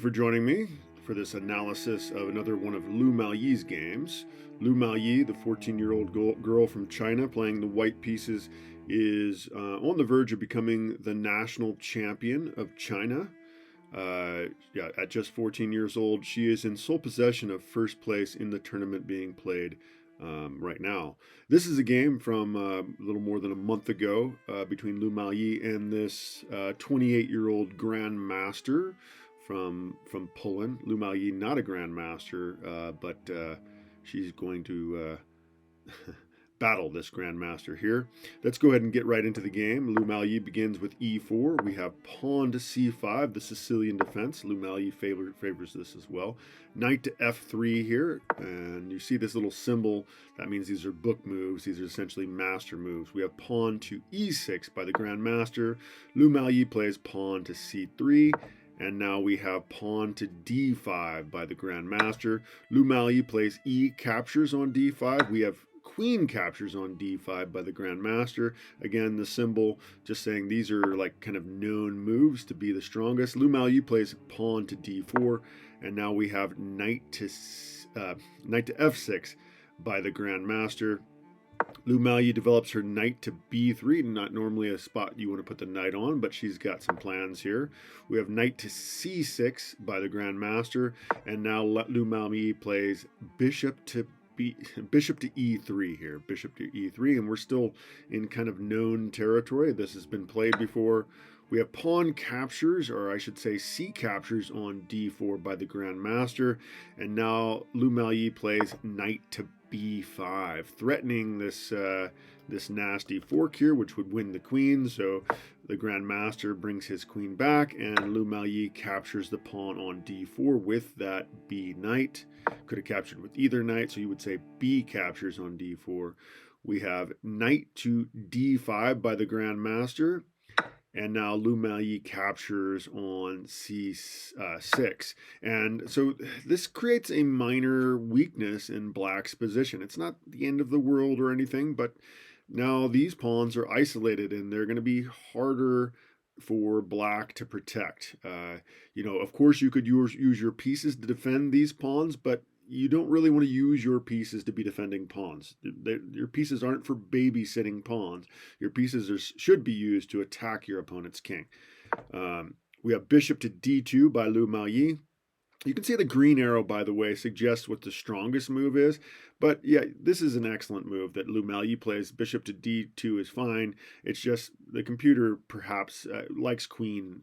for joining me for this analysis of another one of Lu Maoyi's games. Lu Maoyi, the 14-year-old girl from China playing the white pieces, is on the verge of becoming the national champion of China. At just 14 years old, she is in sole possession of first place in the tournament being played right now. This is a game from a little more than a month ago between Lu Maoyi and this 28-year-old Grandmaster from Poland. Lu Maoyi, not a Grandmaster, but she's going to battle this Grandmaster here. Let's go ahead and get right into the game. Lu Maoyi begins with e4. We have pawn to c5, the Sicilian defense. Lu Maoyi favors this as well. Knight to f3 here, and you see this little symbol. That means these are book moves. These are essentially master moves. We have pawn to e6 by the Grandmaster. Lu Maoyi plays pawn to c3. And now we have pawn to d5 by the Grandmaster. Lu Maoyi plays e captures on d5. We have queen captures on d5 by the Grandmaster. Again, the symbol just saying these are like kind of known moves to be the strongest. Lu Maoyi plays pawn to d4, and now we have knight to f6 by the Grandmaster. Lu Maoyi develops her knight to b3, not normally a spot you want to put the knight on, but she's got some plans here. We have knight to c6 by the Grandmaster, and now Lu Maoyi plays bishop to e3 here, bishop to e3, and we're still in kind of known territory. This has been played before. We have pawn captures, or I should say c captures on d4 by the Grandmaster, and now Lu Maoyi plays knight to b5, threatening this nasty fork here, which would win the queen. So the Grandmaster brings his queen back, and Lu Maoyi captures the pawn on d4 with that b knight. Could have captured with either knight, so you would say b captures on d4. We have knight to d5 by the Grandmaster, and now Lu Maoyi captures on c6. And so this creates a minor weakness in black's position. It's not the end of the world or anything, but now these pawns are isolated, and they're going to be harder for black to protect. Of course, you could use your pieces to defend these pawns, but you don't really want to use your pieces to be defending pawns. Your pieces aren't for babysitting pawns. Your pieces should be used to attack your opponent's king. We have bishop to d2 by Lu Maoyi. You can see the green arrow, by the way, suggests what the strongest move is. But yeah, this is an excellent move that Lu Maoyi plays. Bishop to d2 is fine. It's just the computer perhaps likes queen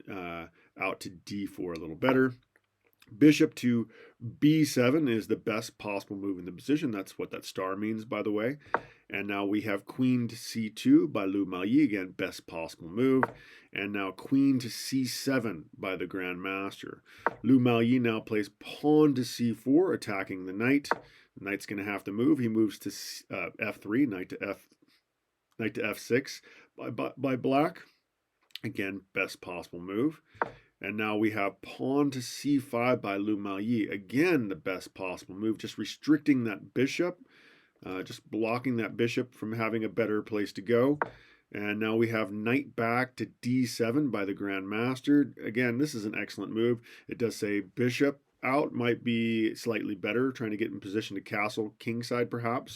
out to d4 a little better. Bishop to b7 is the best possible move in the position. That's what that star means, by the way. And now we have queen to c2 by Lu Maoyi. Again, best possible move. And now queen to c7 by the Grandmaster. Lu Maoyi now plays pawn to c4, attacking the knight. The knight's going to have to move. He moves to f3, knight to f6 by black. Again, best possible move. And now we have pawn to c5 by Lu Maoyi. Again, the best possible move, just restricting that bishop, just blocking that bishop from having a better place to go. And now we have knight back to d7 by the Grandmaster. Again, this is an excellent move. It does say bishop out might be slightly better, trying to get in position to castle kingside perhaps.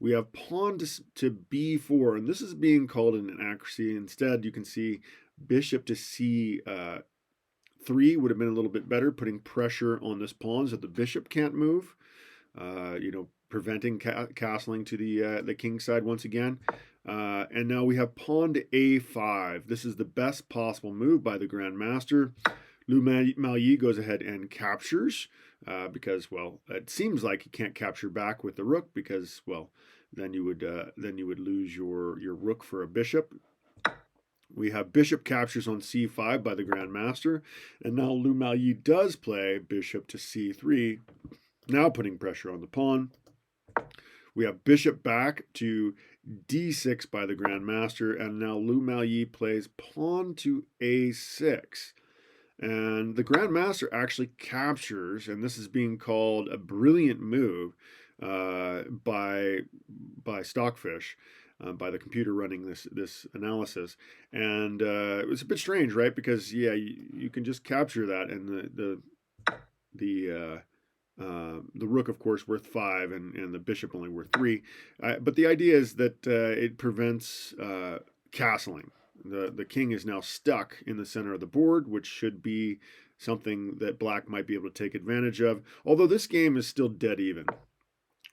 We have pawn to b4, and this is being called an inaccuracy. Instead, you can see bishop to c3 would have been a little bit better, putting pressure on this pawn so the bishop can't move, preventing castling to the king side once again. And now we have pawn to a5. This is the best possible move by the Grandmaster. Lu Maoyi goes ahead and captures because, well, it seems like he can't capture back with the rook because, well, then you would lose your rook for a bishop. We have bishop captures on c5 by the Grandmaster, and now Lu Maoyi does play bishop to c3, now putting pressure on the pawn. We have bishop back to d6 by the Grandmaster, and now Lu Maoyi plays pawn to a6. And the Grandmaster actually captures, and this is being called a brilliant move by Stockfish. By the computer running this analysis, and it was a bit strange, right? Because yeah, you can just capture that, and the the rook, of course, worth 5, and the bishop only worth 3. But the idea is that it prevents castling. The king is now stuck in the center of the board, which should be something that black might be able to take advantage of. Although this game is still dead even.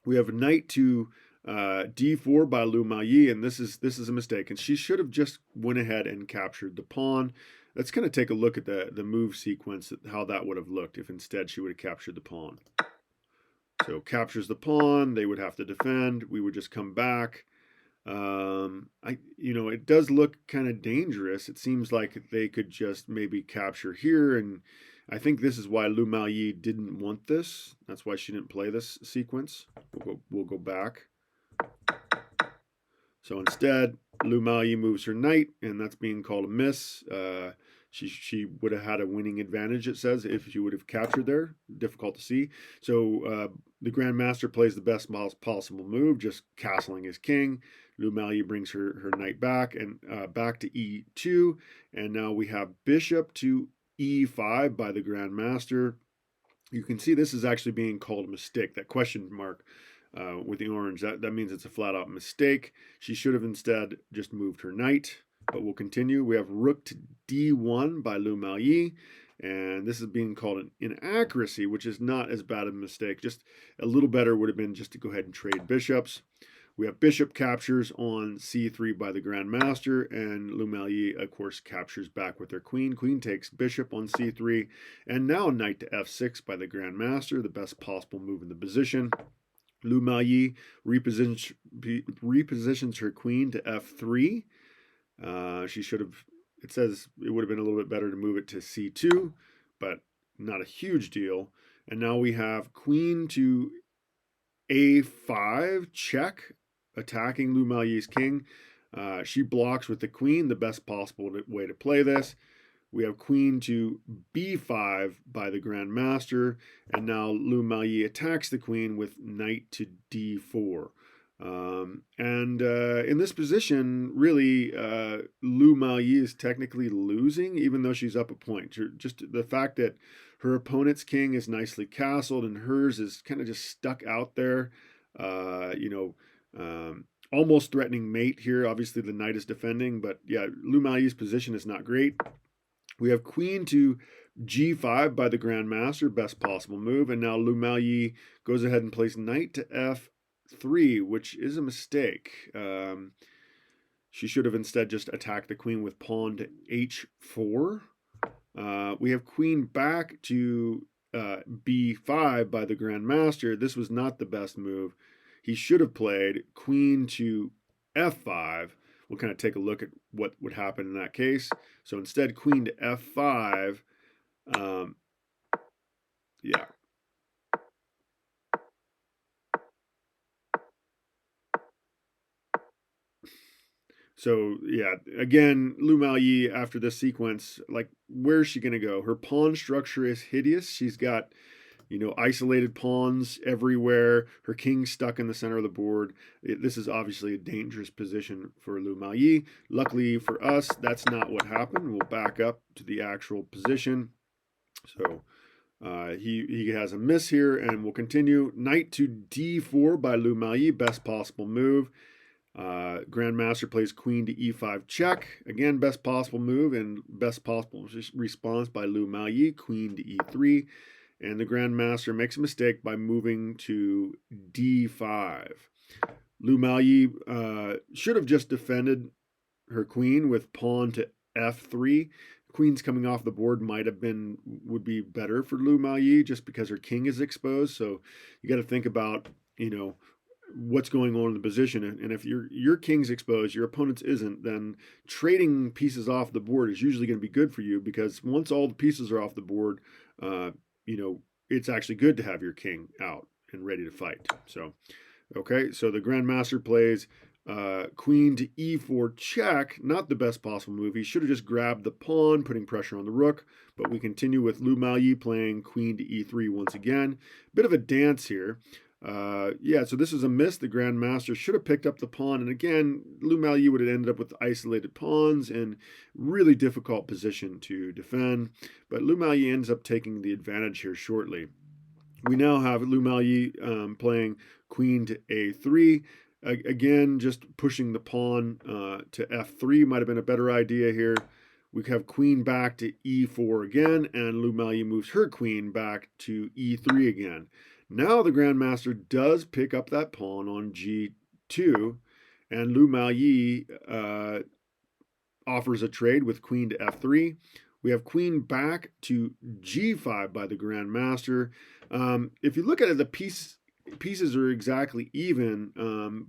We have knight to d4 by Lu Miaoyi, and this is a mistake. And she should have just went ahead and captured the pawn. Let's kind of take a look at the move sequence, how that would have looked if instead she would have captured the pawn. So captures the pawn, they would have to defend. We would just come back. It does look kind of dangerous. It seems like they could just maybe capture here, and I think this is why Lu Miaoyi didn't want this. That's why she didn't play this sequence. We'll go back. So instead, Lu Miaoyi moves her knight, and that's being called a miss. She would have had a winning advantage, it says, if she would have captured there. Difficult to see. So the Grandmaster plays the best possible move, just castling his king. Lu Miaoyi brings her knight back, and back to e2. And now we have bishop to e5 by the Grandmaster. You can see this is actually being called a mistake. That question mark with the orange, that means it's a flat out mistake. She should have instead just moved her knight. But we'll continue. We have rook to d1 by Lu Miaoyi, and this is being called an inaccuracy, which is not as bad a mistake. Just a little better would have been just to go ahead and trade bishops. We have bishop captures on c3 by the Grandmaster, and Lu Miaoyi, of course, captures back with her queen. Queen takes bishop on c3, and now knight to f6 by the Grandmaster, the best possible move in the position. Lu Miaoyi repositions her queen to f3. She should have, it says it would have been a little bit better to move it to c2, but not a huge deal. And now we have queen to a5 check, attacking Lu Miaoyi's king. She blocks with the queen, the best possible way to play this. We have queen to b5 by the Grandmaster, and now Lu Miaoyi attacks the queen with knight to d4. In this position, really, Lu Miaoyi is technically losing, even though she's up a point. Just the fact that her opponent's king is nicely castled and hers is kind of just stuck out there, almost threatening mate here. Obviously, the knight is defending, but yeah, Lu Miaoyi's position is not great. We have queen to g5 by the Grandmaster, best possible move, and now Lu Miaoyi goes ahead and plays knight to f3, which is a mistake. She should have instead just attacked the queen with pawn to h4. We have queen back to b5 by the Grandmaster. This was not the best move. He should have played queen to f5. We'll kind of take a look at what would happen in that case. So instead, queen to f5. Yeah. So yeah, again, Lu Miaoyi after this sequence, like, where's she gonna go? Her pawn structure is hideous. She's got, isolated pawns everywhere. Her king's stuck in the center of the board. This is obviously a dangerous position for Lu Miaoyi. Luckily for us, that's not what happened. We'll back up to the actual position. So he has a miss here, and we'll continue. Knight to d4 by Lu Miaoyi, best possible move. Grandmaster plays queen to e5 check. Again, best possible move and best possible response by Lu Miaoyi, queen to e3. And the Grandmaster makes a mistake by moving to d5. Lu Miaoyi should have just defended her queen with pawn to f3. Queen's coming off the board would be better for Lu Miaoyi just because her king is exposed. So you got to think about, what's going on in the position. And if your king's exposed, your opponent's isn't, then trading pieces off the board is usually going to be good for you, because once all the pieces are off the board, it's actually good to have your king out and ready to fight. So, okay, so the Grandmaster plays queen to e4 check, not the best possible move. He should have just grabbed the pawn, putting pressure on the rook, but we continue with Lu Miaoyi playing queen to e3 once again. Bit of a dance here. Yeah, so this is a miss. The Grandmaster should have picked up the pawn, and again, Lu Maoyi would have ended up with isolated pawns and really difficult position to defend. But Lu Maoyi ends up taking the advantage here shortly. We now have Lu Maoyi playing queen to a3. Again, just pushing the pawn to f3 might have been a better idea here. We have queen back to e4 again, and Lu Maoyi moves her queen back to e3 again. Now the Grandmaster does pick up that pawn on g2, and Lu Maoyi offers a trade with queen to f3. We have queen back to g5 by the Grandmaster. If you look at it, the pieces are exactly even,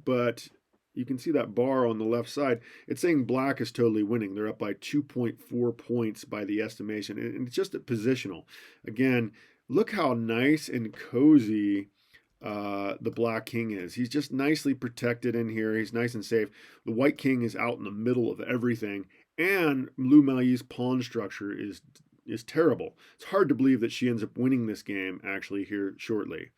but you can see that bar on the left side. It's saying black is totally winning. They're up by 2.4 points by the estimation, and it's just a positional. Again, look how nice and cozy the black king is. He's just nicely protected in here. He's nice and safe. The white king is out in the middle of everything, and Lu Maoyi's pawn structure is terrible. It's hard to believe that she ends up winning this game actually here shortly.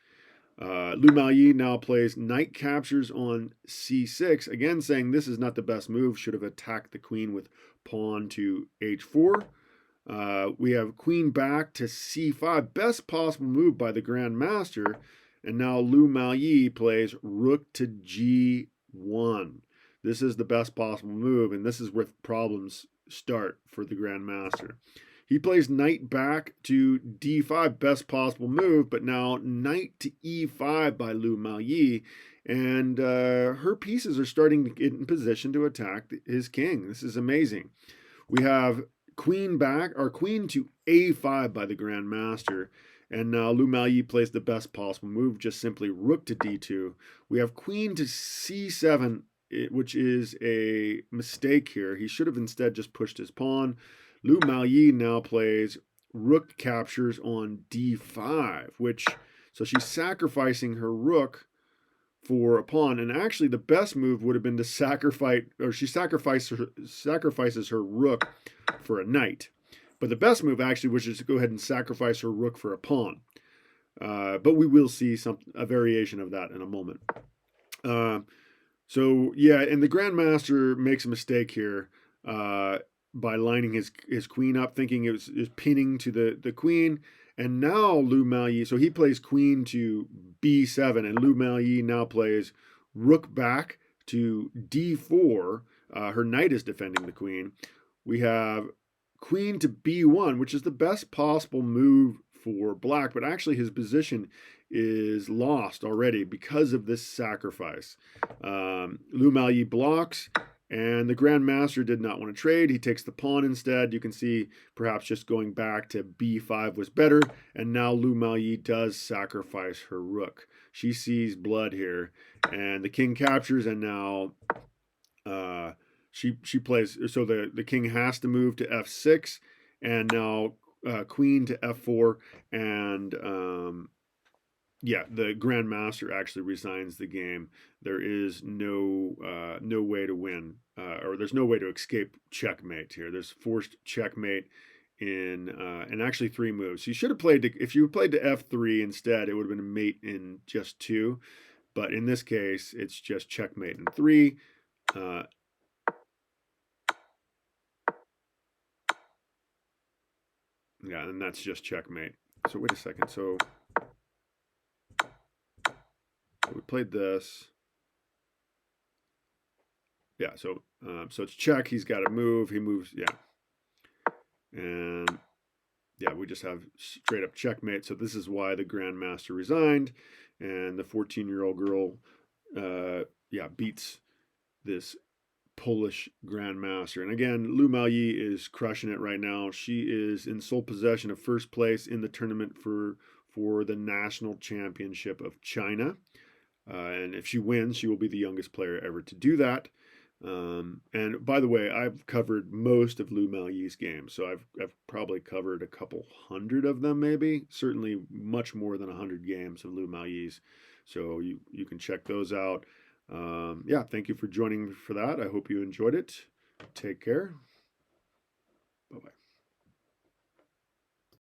Lu Maoyi now plays knight captures on c6, again saying this is not the best move, should have attacked the queen with pawn to h4. We have queen back to c5, best possible move by the Grandmaster, and now Lu Maoyi plays rook to g1. This is the best possible move, and this is where problems start for the Grandmaster. He plays knight back to d5, best possible move, but now knight to e5 by Lu Maoyi, and her pieces are starting to get in position to attack his king. This is amazing. We have queen back, or queen to a5 by the Grandmaster, and now Lu Maoyi plays the best possible move, just simply rook to d2. We have queen to c7, which is a mistake here. He should have instead just pushed his pawn. Lu Maoyi now plays rook captures on d5, so she's sacrificing her rook for a pawn, and actually the best move would have been to she sacrifices her rook for a knight. But the best move actually was just to go ahead and sacrifice her rook for a pawn. But we will see a variation of that in a moment. So yeah, and the Grandmaster makes a mistake here by lining his queen up, thinking it was pinning to the queen. And now Lu Maoyi, so he plays queen to b7, and Lu Maoyi now plays rook back to d4. Her knight is defending the queen. We have queen to b1, which is the best possible move for black, but actually his position is lost already because of this sacrifice. Lu Maoyi blocks, and the Grandmaster did not want to trade. He takes the pawn instead. You can see perhaps just going back to b5 was better, and now Lu Maoyi does sacrifice her rook. She sees blood here, and the king captures, and now she plays, so the king has to move to f6, and now queen to f4, and yeah, the Grandmaster actually resigns the game. There is no way to win, or there's no way to escape checkmate here. There's forced checkmate in actually 3 moves. You should have played if you played to f3 instead, it would have been a mate in just 2. But in this case, it's just checkmate in 3. Yeah, and that's just checkmate. So wait a second. So we played this. Yeah, so it's check. He's got to move. He moves. Yeah, and yeah, we just have straight up checkmate. So this is why the Grandmaster resigned, and the 14-year-old girl, yeah, beats this Polish Grandmaster. And again, Lu Maoyi is crushing it right now. She is in sole possession of first place in the tournament for the national championship of China. And if she wins, she will be the youngest player ever to do that. And by the way, I've covered most of Lu Maoyi's games, so I've probably covered a couple hundred of them, maybe. Certainly much more than 100 games of Lu Maoyi's. So you can check those out. Yeah, thank you for joining me for that. I hope you enjoyed it. Take care.